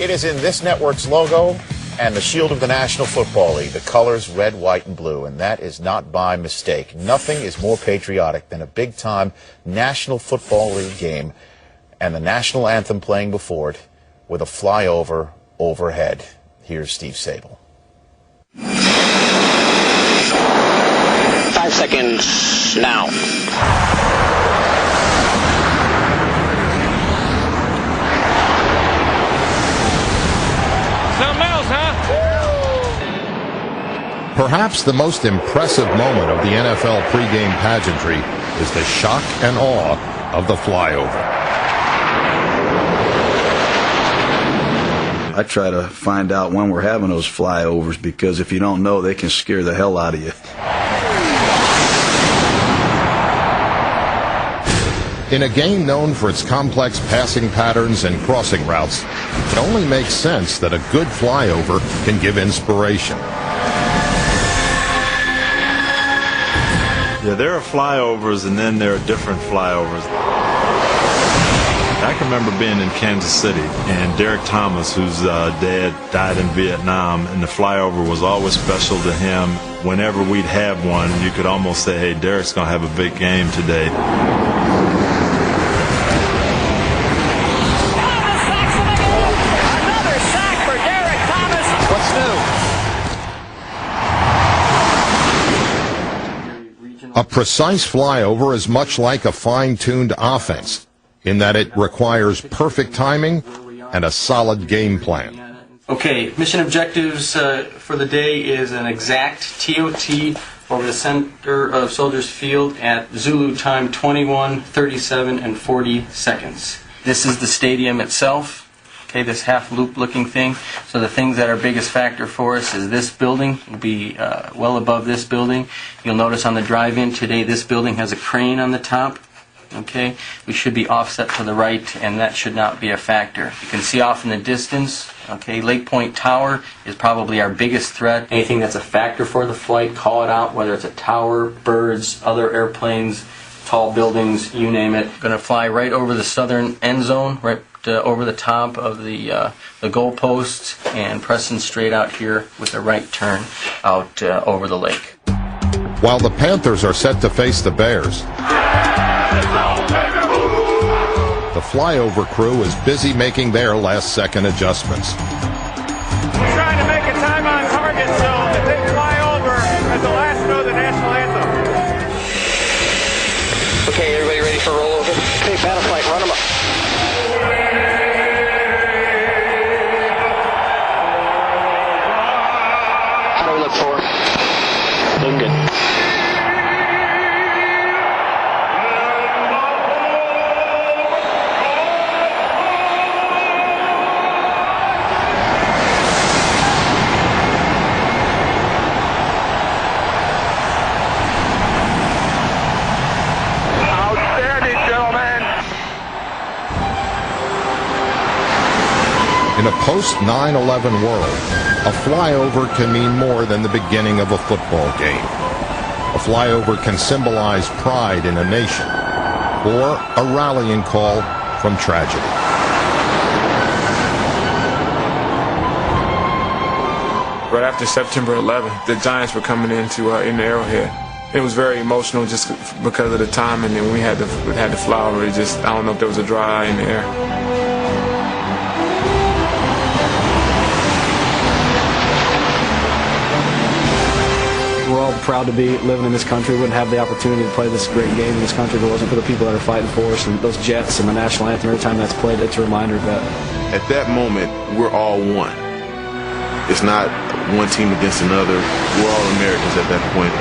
It is in this network's logo and the shield of the National Football League, the colors red, white, and blue, and that is not by mistake. Nothing is more patriotic than a big-time National Football League game and the national anthem playing before it with a flyover overhead. Here's Steve Sable. 5 seconds now. Something else, huh? Perhaps the most impressive moment of the NFL pregame pageantry is the shock and awe of the flyover. I try to find out when we're having those flyovers, because if you don't know, they can scare the hell out of you. In a game known for its complex passing patterns and crossing routes, it only makes sense that a good flyover can give inspiration. Yeah, there are flyovers and then there are different flyovers. I can remember being in Kansas City and Derek Thomas, whose dad died in Vietnam, and the flyover was always special to him. Whenever we'd have one, you could almost say, hey, Derek's going to have a big game today. Another sack for Derek Thomas. What's new? A precise flyover is much like a fine-tuned offense, in that it requires perfect timing and a solid game plan. Okay, mission objectives for the day is an exact TOT over the center of Soldiers Field at Zulu time 21, 37, and 40 seconds. This is the stadium itself. Okay, this half-loop looking thing. So the things that are biggest factor for us is this building will be well above this building. You'll notice on the drive-in today, this building has a crane on the top. Okay, we should be offset to the right, and that should not be a factor. You can see off in the distance, okay, Lake Point Tower is probably our biggest threat. Anything that's a factor for the flight, call it out, whether it's a tower, birds, other airplanes, tall buildings, you name it. Going to fly right over the southern end zone, right over the top of the goal posts, and pressing straight out here with a right turn out over the lake. While the Panthers are set to face the Bears, the flyover crew is busy making their last-second adjustments. We're trying to make a time on target zone that they fly over at the last note of the national anthem. Okay, everybody ready for rollover? Okay, battle flight, run them up. How do we look for? Looking good. In a post-9/11 world, a flyover can mean more than the beginning of a football game. A flyover can symbolize pride in a nation or a rallying call from tragedy. Right after September 11th, the Giants were coming into in the Arrowhead. It was very emotional just because of the time, and then we had to fly over. It just, I don't know if there was a dry eye in the air. We're all proud to be living in this country. We wouldn't have the opportunity to play this great game in this country if it wasn't for the people that are fighting for us, and those Jets and the national anthem. Every time that's played, it's a reminder of that. At that moment, we're all one. It's not one team against another. We're all Americans at that point.